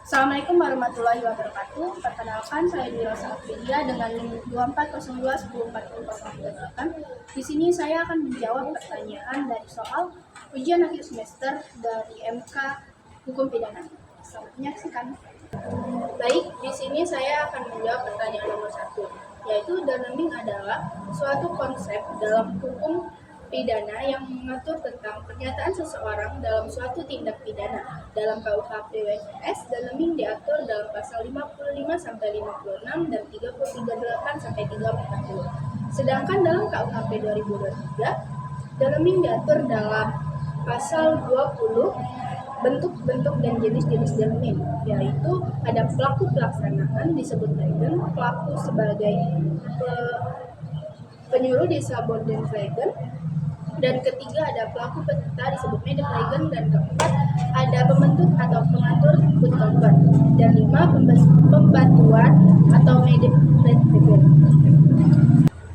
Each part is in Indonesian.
Assalamualaikum warahmatullahi wabarakatuh. Perkenalkan, saya Dwi Rosa Aprilia dengan NIM 2402104008. Di sini saya akan menjawab pertanyaan dari soal ujian akhir semester dari MK Hukum Pidana. Selamat menyaksikan. Baik, di sini saya akan menjawab pertanyaan nomor 1, yaitu dalleming adalah suatu konsep dalam hukum pidana yang mengatur tentang pernyataan seseorang dalam suatu tindak pidana. Dalam KUHP WPS, dalleming diatur dalam pasal 55-56 dan 338-340. Sedangkan dalam KUHP 2023, dalleming diatur dalam pasal 20 bentuk-bentuk dan jenis-jenis dalleming, yaitu ada pelaku pelaksanaan disebut plaigen, pelaku sebagai penyuruh disebut plaigen, dan ketiga ada pelaku peserta disebut plaigen, dan keempat ada pembentuk atau pengatur putkonvert, dan 5 pembantuan atau plaigen.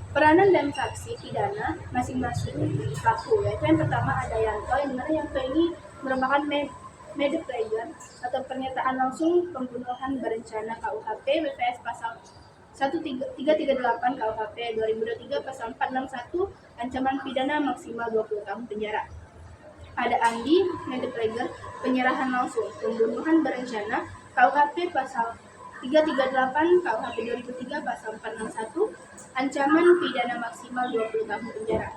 Peranan dan saksi pidana masing-masing pelaku, yaitu yang pertama ada Yanto, yang mana Yanto ini merupakan plaigen atau pernyataan langsung pembunuhan berencana KUHP WPS pasal 1338 KUHP 2023 pasal 461 ancaman pidana maksimal 20 tahun penjara. Ada Andi, plaigen, penyerahan langsung pembunuhan berencana KUHP pasal 338 KUHP 2003 pasal 461 ancaman pidana maksimal 20 tahun penjara.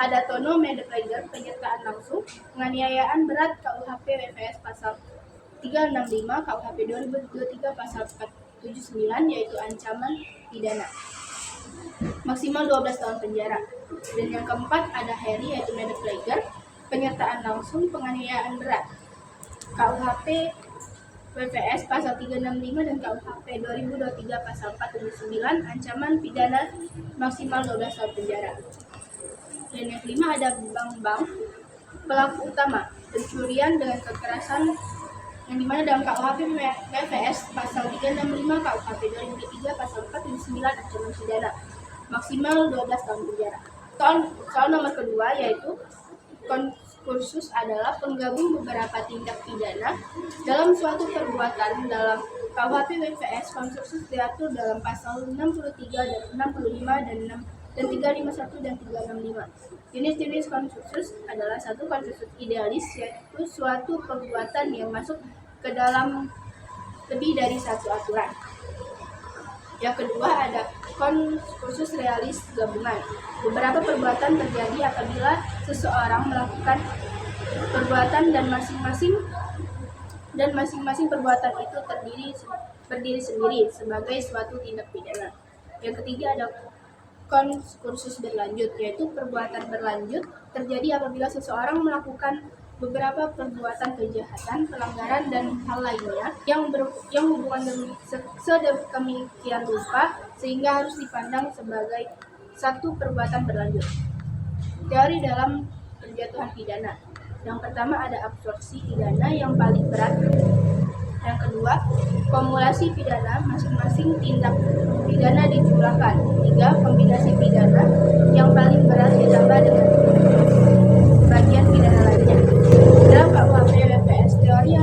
Ada Tono, plaigen, penyertaan langsung penganiayaan berat KUHP WPS pasal 365 KUHP 2023 pasal 479, yaitu ancaman pidana maksimal 12 tahun penjara. Dan yang keempat ada Heri, yaitu plaigen, penyertaan langsung penganiayaan berat KUHP WPS pasal 365 dan KUHP 2023 pasal 479 ancaman pidana maksimal 12 tahun penjara. Dan yang kelima ada Bang, pelaku utama pencurian dengan kekerasan, yang dimana dalam KUHP WPS pasal 365 KUHP 2003 pasal 479 ancaman pidana maksimal 12 tahun penjara. Soal nomor kedua yaitu kursus adalah penggabung beberapa tindak pidana dalam suatu perbuatan. Dalam KUHP WPS, konkursus diatur dalam pasal 63 dan 65 dan 351 dan 365. Jenis-jenis konkursus adalah satu, konkursus idealis, yaitu suatu perbuatan yang masuk ke dalam lebih dari satu aturan. Yang kedua ada konkursus realis gabungan. Beberapa perbuatan terjadi apabila seseorang melakukan perbuatan dan masing-masing perbuatan itu berdiri sendiri sebagai suatu tindak pidana. Yang ketiga ada konkursus berlanjut, yaitu perbuatan berlanjut terjadi apabila seseorang melakukan beberapa perbuatan kejahatan, pelanggaran, dan hal lainnya yang hubungan sedemikian rupa sehingga harus dipandang sebagai satu perbuatan berlanjut. Teori dalam penjatuhan pidana. Yang pertama ada absorpsi pidana yang paling berat. Yang kedua, kumulasi pidana, masing-masing tindak pidana dijumlahkan. 3, kombinasi pidana yang paling berat ditambah dengan bagian pidana lainnya. Dalam KUHP WPS, teori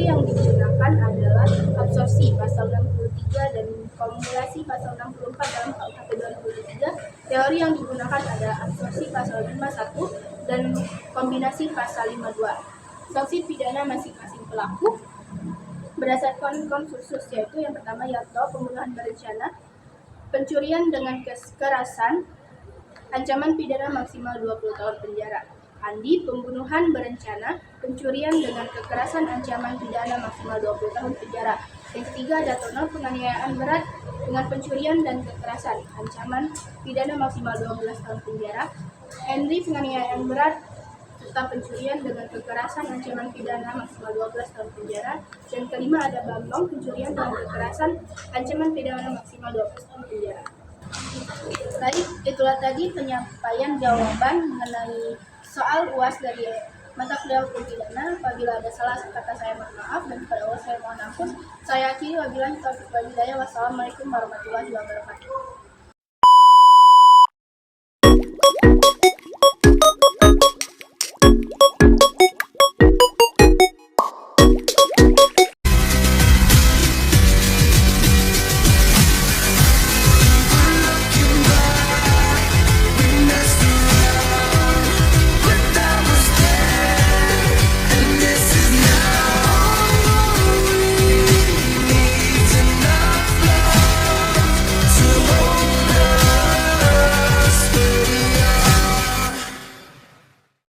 yang digunakan adalah absorpsi pasal 63 dan kumulasi pasal 64 dalam KUHP 2023. Teori yang digunakan adalah absorpsi pasal 51 dan kombinasi pasal 52. Sanksi pidana masing-masing pelaku berdasarkan konkursus, yaitu yang pertama Yanto, pembunuhan berencana, pencurian dengan kekerasan, ancaman pidana maksimal 20 tahun penjara. Andi, pembunuhan berencana, pencurian dengan kekerasan, ancaman pidana maksimal 20 tahun penjara. Yang ketiga ada Tono, penganiayaan berat dengan pencurian dan kekerasan, ancaman pidana maksimal 12 tahun penjara. Henry, penganiayaan berat serta pencurian dengan kekerasan ancaman pidana maksimal 12 tahun penjara. Dan kelima ada Bambang, pencurian dengan kekerasan ancaman pidana maksimal 12 tahun penjara. Baik, itulah tadi penyampaian jawaban mengenai soal UAS dari mata kuliah hukum pidana. Apabila ada salah kata saya mohon maaf, dan kepada Allah saya mohon ampun. Saya akhiri, wabillahi taufiq wal hidayah. Wassalamualaikum warahmatullahi wabarakatuh.